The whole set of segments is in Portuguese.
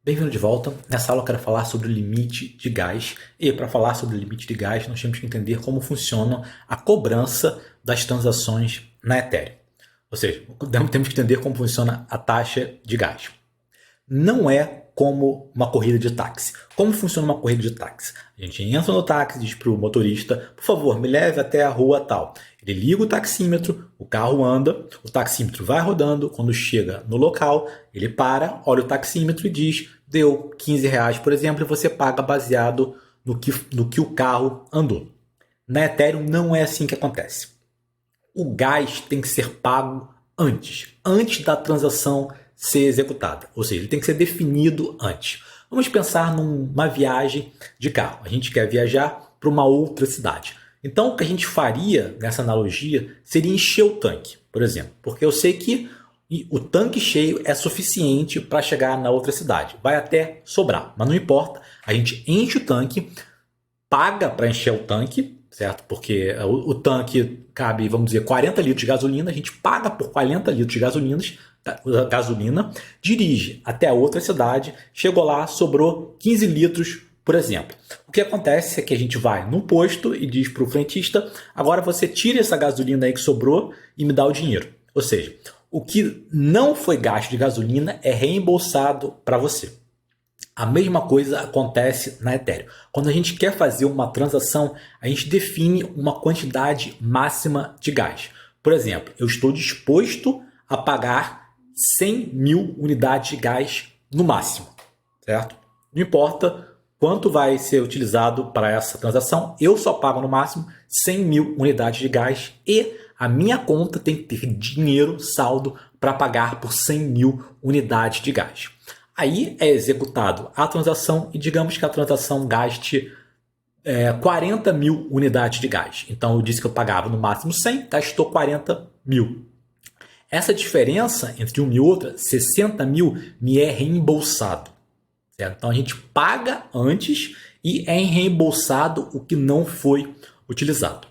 Bem-vindo de volta. Nessa aula eu quero falar sobre o limite de gás. E para falar sobre o limite de gás, nós temos que entender como funciona a cobrança das transações na Ethereum. Ou seja, temos que entender como funciona a taxa de gás. Não é como uma corrida de táxi. Como funciona uma corrida de táxi? A gente entra no táxi e diz para o motorista, por favor, me leve até a rua tal. Ele liga o taxímetro, o carro anda, o taxímetro vai rodando, quando chega no local, ele para, olha o taxímetro e diz, deu R$15, por exemplo, e você paga baseado no que o carro andou. Na Ethereum não é assim que acontece. O gás tem que ser pago antes da transação ser executada. Ou seja, ele tem que ser definido antes. Vamos pensar numa viagem de carro. A gente quer viajar para uma outra cidade. Então, o que a gente faria nessa analogia seria encher o tanque, por exemplo. Porque eu sei que o tanque cheio é suficiente para chegar na outra cidade. Vai até sobrar, mas não importa. A gente enche o tanque, paga para encher o tanque, certo? Porque o tanque cabe, vamos dizer, 40 litros de gasolina. A gente paga por 40 litros de gasolina, dirige até a outra cidade, chegou lá, sobrou 15 litros, por exemplo. O que acontece é que a gente vai no posto e diz para o frentista, agora você tira essa gasolina aí que sobrou e me dá o dinheiro. Ou seja, o que não foi gasto de gasolina é reembolsado para você. A mesma coisa acontece na Ethereum. Quando a gente quer fazer uma transação, a gente define uma quantidade máxima de gás. Por exemplo, eu estou disposto a pagar 100 mil unidades de gás no máximo, certo? Não importa quanto vai ser utilizado para essa transação, eu só pago no máximo 100 mil unidades de gás e a minha conta tem que ter dinheiro, saldo, para pagar por 100 mil unidades de gás. Aí é executado a transação e digamos que a transação gaste 40 mil unidades de gás. Então eu disse que eu pagava no máximo 100, gastou 40 mil. Essa diferença entre uma e outra, 60 mil, me é reembolsado. Certo? Então a gente paga antes e é reembolsado o que não foi utilizado.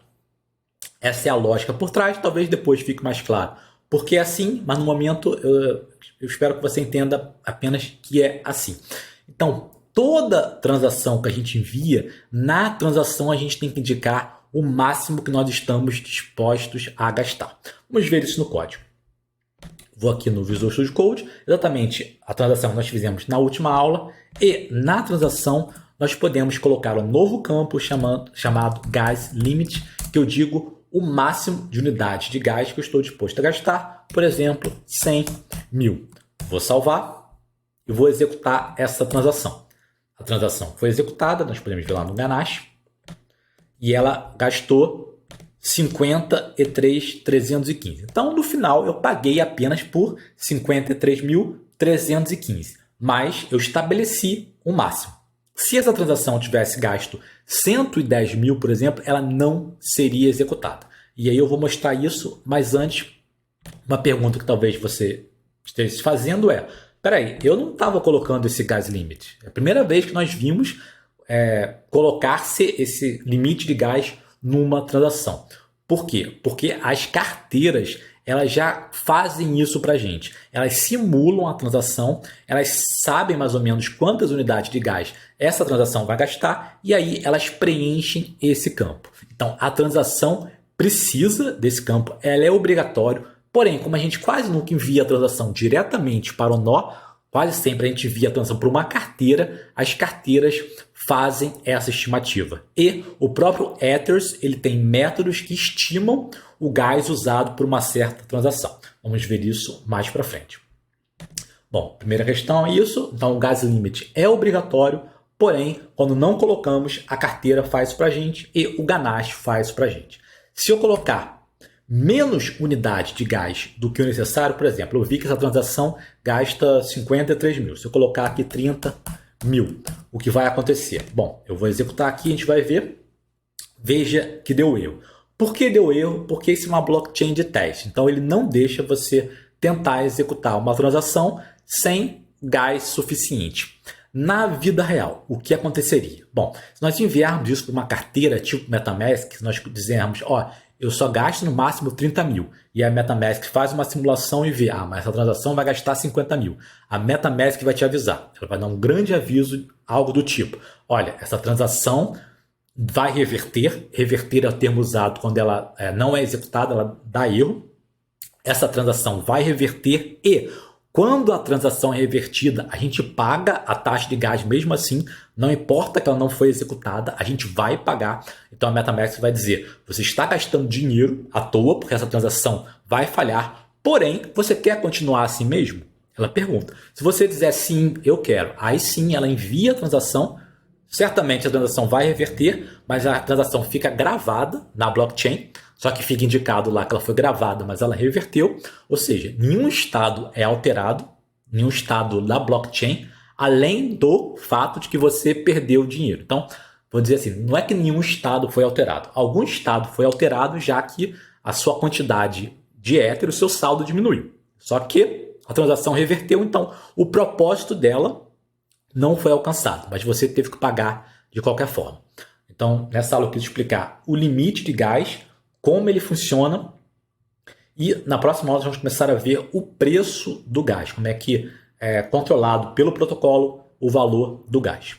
Essa é a lógica por trás, talvez depois fique mais claro. Porque é assim, mas no momento eu espero que você entenda apenas que é assim. Então, toda transação que a gente envia, na transação a gente tem que indicar o máximo que nós estamos dispostos a gastar. Vamos ver isso no código. Vou aqui no Visual Studio Code, exatamente a transação que nós fizemos na última aula, e na transação nós podemos colocar um novo campo chamado Gas Limit, que eu digo o máximo de unidades de gás que eu estou disposto a gastar, por exemplo, 100 mil. Vou salvar e vou executar essa transação. A transação foi executada, nós podemos ver lá no Ganache, e ela gastou 53.315. Então, no final, eu paguei apenas por 53.315, mas eu estabeleci o máximo. Se essa transação tivesse gasto 110 mil, por exemplo, ela não seria executada. E aí eu vou mostrar isso, mas antes, uma pergunta que talvez você esteja fazendo é, peraí, eu não estava colocando esse gas limit. É a primeira vez que nós vimos colocar-se esse limite de gás numa transação. Por quê? Porque as carteiras elas já fazem isso para a gente. Elas simulam a transação, elas sabem mais ou menos quantas unidades de gás essa transação vai gastar e aí elas preenchem esse campo. Então, a transação precisa desse campo, ela é obrigatório, porém, como a gente quase nunca envia a transação diretamente para o nó, quase sempre a gente envia a transação para uma carteira, as carteiras fazem essa estimativa. E o próprio Ethers ele tem métodos que estimam o gás usado por uma certa transação. Vamos ver isso mais para frente. Bom, primeira questão é isso. Então, o gas limit é obrigatório, porém, quando não colocamos, a carteira faz isso para a gente e o Ganache faz isso para a gente. Se eu colocar menos unidade de gás do que o necessário, por exemplo, eu vi que essa transação gasta 53 mil. Se eu colocar aqui 30 mil, o que vai acontecer? Bom, eu vou executar aqui, a gente vai ver. Veja que deu erro. Por que deu erro? Porque isso é uma blockchain de teste. Então, ele não deixa você tentar executar uma transação sem gás suficiente. Na vida real, o que aconteceria? Bom, se nós enviarmos isso para uma carteira tipo MetaMask, se nós dizermos, eu só gasto no máximo 30 mil. E a MetaMask faz uma simulação e vê, mas essa transação vai gastar 50 mil. A MetaMask vai te avisar. Ela vai dar um grande aviso, algo do tipo, olha, essa transação vai reverter. Reverter é o termo usado quando ela não é executada, ela dá erro. Essa transação vai reverter e quando a transação é revertida, a gente paga a taxa de gás mesmo assim, não importa que ela não foi executada, a gente vai pagar. Então a MetaMask vai dizer, você está gastando dinheiro à toa, porque essa transação vai falhar, porém, você quer continuar assim mesmo? Ela pergunta. Se você dizer sim, eu quero, aí sim ela envia a transação, certamente a transação vai reverter, mas a transação fica gravada na blockchain, só que fica indicado lá que ela foi gravada, mas ela reverteu. Ou seja, nenhum estado é alterado, nenhum estado da blockchain, além do fato de que você perdeu o dinheiro. Então, vou dizer assim, não é que nenhum estado foi alterado. Algum estado foi alterado, já que a sua quantidade de Ether, o seu saldo diminuiu. Só que a transação reverteu, então o propósito dela não foi alcançado, mas você teve que pagar de qualquer forma. Então, nessa aula eu quis explicar o limite de gás, como ele funciona, e na próxima aula nós vamos começar a ver o preço do gás, como é que é controlado pelo protocolo o valor do gás.